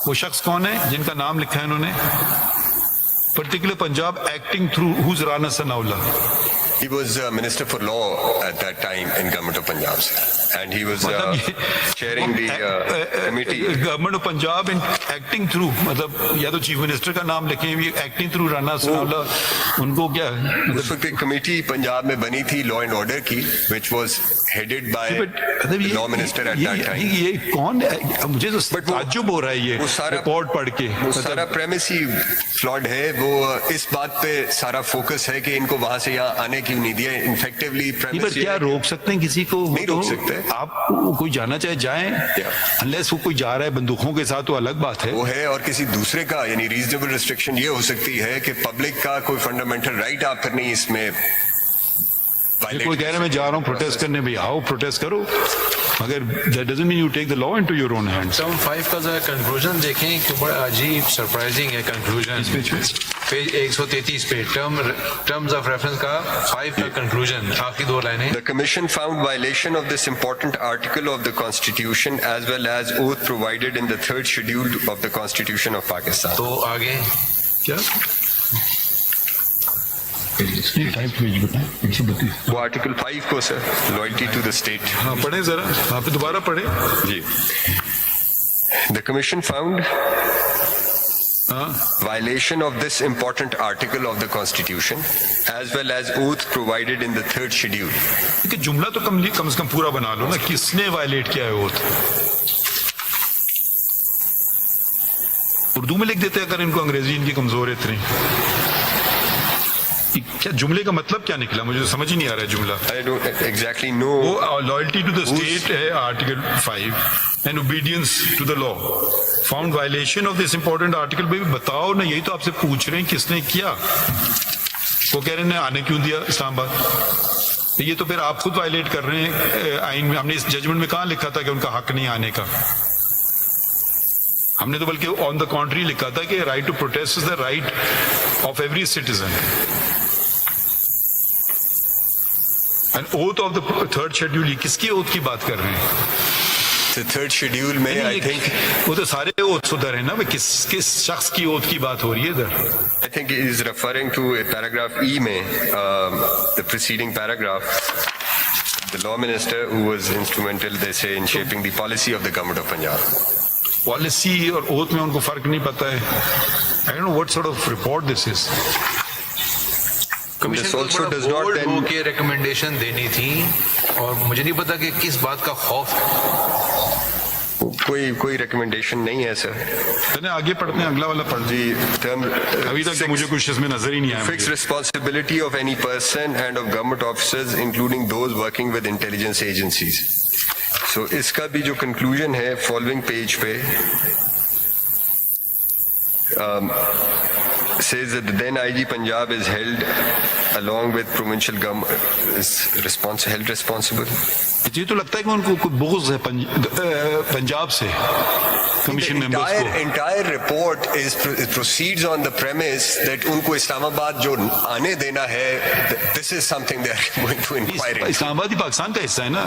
وہ شخص کون ہے جن کا نام لکھا ہے انہوں نے؟ Particular Punjab acting through whose Rana Sanaullah. He was Minister for Law at that time in Government of Punjab, sir. And he was chairing the committee. Government of Punjab acting through مطلب یا تو چیف منسٹر کا نام لکھیں ایکٹنگ تھرو رانا ثناءاللہ ان کو کیا ہے؟ اس وقت ایک کمیٹی پنجاب میں بنی تھی لا اینڈ آرڈر کی which was headed by the law minister at that time. یہ کون ہے؟ مجھے تو تعجب ہو رہا ہے یہ رپورٹ پڑھ کے. وہ سارا پریمس ہی فلاڈ ہے. وہ اس بات پہ سارا فوکس ہے کہ ان کو وہاں سے یہاں آنے کیوں نہیں دیا. انفیکٹولی پریمس کیا روک سکتے ہیں کسی کو؟ نہیں روک سکتے. آپ کوئی جانا چاہے جائیں انلیس وہ کوئی جا رہا ہے بندوقوں کے ساتھ تو الگ بات ہے. وہ ہے اور کسی دوسرے کا یعنی ریزنیبل ریسٹرکشن یہ ہو سکتی ہے کہ پبلک کا کوئی فنڈامنٹل رائٹ آپ پھر نہیں اس میں کوئی کہہ رہے ہیں میں جا رہا ہوں پروٹیسٹ کرنے. بھائی آؤ پروٹیسٹ کرو مگر that doesn't mean you take the law into your own hands. Term 5 کا ذرا کنکلوژن دیکھیں کہ بڑا عجیب سرپرائزنگ ہے کنکلوژن. پیج 133 پہ ٹرمز آف ریفرنس کا 5 کا کنکلوژن آخری 2 لائنیں. The Commission found violation of this important article of the Constitution as well as oath provided in the 3rd schedule of the Constitution of Pakistan. تو آگے کیا وہ article 5 کو سر لائلٹی ٹو دا اسٹیٹ. ہاں پڑھیں ذرا آپ دوبارہ پڑھیں. جی. The Commission found violation of this important article of the Constitution as well as oath provided in the 3rd schedule. کہ جملہ تو کم از کم پورا بنا لو نا. کس نے وائلیٹ کیا ہے اوتھ؟ اردو میں لکھ دیتے اگر ان کو انگریزی ان کی کمزور ہے اتنی. کیا جملے کا مطلب کیا نکلا؟ مجھے سمجھ ہی نہیں آ رہا ہے جملہ. I don't exactly know. وہ لائلٹی ٹو دا اسٹیٹ ہے article 5 and obedience to the law. Found violation of this important article. بھائی بتاؤ نا, یہی تو آپ سے پوچھ رہے ہیں کس نے کیا. وہ کہہ رہے ہیں آنے کیوں دیا اسلام آباد. یہ تو پھر آپ خود وائلیٹ کر رہے ہیں آئین میں. ہم نے اس ججمنٹ میں کہاں لکھا تھا کہ ان کا حق نہیں آنے کا؟ ہم نے تو بلکہ آن دا کنٹری لکھا تھا کہ right to protest is the right of every citizen. Oath of the 3rd schedule, کس کی اوتھ کی بات کر رہے ہیں؟ تھرڈ شیڈیول میں آئی تھنک وہ تو سارے اوتھ ادھر ہیں نا. کس شخص کی اوتھ کی بات ہو رہی ہے ادھر؟ I think he is referring to paragraph E میں the preceding paragraph. The law minister who was instrumental, they say, in shaping the policy of the government of Punjab. Policy اور اوتھ میں ان کو فرق نہیں پتا ہے. I don't know what sort of report this is. Commission کو بڑا bold ہو کے ریکمنڈیشن دینی تھی اور مجھے نہیں پتا کہ کس بات کا خوف. کوئی ریکمنڈیشن نہیں ہے سر. چلیں آگے پڑھتے ہیں, اگلا والا پڑھ جی. ابھی تک مجھے کچھ اس میں نظر ہی نہیں آیا. Fixed responsibility of any person and of government officers including those working with intelligence agencies. So اس کا بھی جو کنکلوژن ہے فالوئنگ پیج پہ says that the then IG Punjab is held along with provincial government is held responsible. یہ تو لگتا ہے کہ ان کو کوئی بغض ہے پنجاب سے کمیشن ممبرز کو. Entire report proceeds on the premise that ان کو اسلام آباد جو آنے دینا ہے, this is something they are going to inquire into. اسلام آباد ہی پاکستان کا حصہ ہے نا.